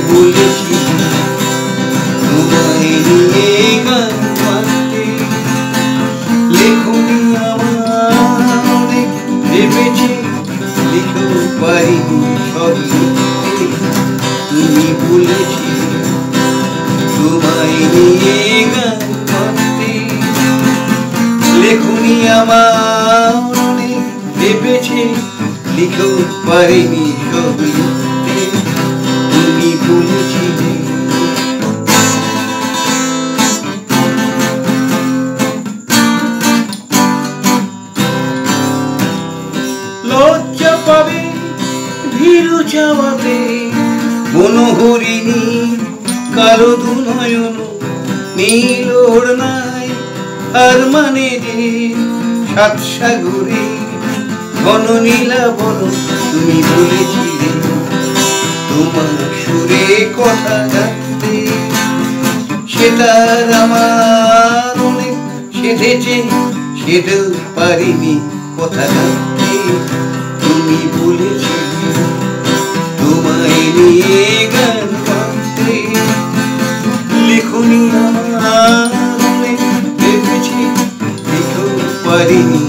বলেছি তোমায় নিয়ে গান গাইতে, লেখনি আমার অনেক ভেবেছি, লিখেও পারিনি সব লিখতে। তুমি বলেছি তোমায় নিয়ে গান গাইতে, লেখনি আমার অনেক ভেবেছি, লিখেও পারিনি সব লিখতে। তুমি বলেছিলে লজ্জা পাবে ভীরু চাওয়াতে, বনহরিণী কালো দুনয়ন নীল ওড়নায়, আর মানে যে সাত সাগরে ঘন নীলাবন। তুমি বলেছিলে তোমার সুরে কথা গাইতে, সেটার আমার অনেক সেধেছে, সেটাও পারিনি কথা গাইতে। তুমি বলেছিলে তোমায় নিয়ে গান গাইতে, লেখনি আমার অনেক ভেবেছি, লিখেও পারিনি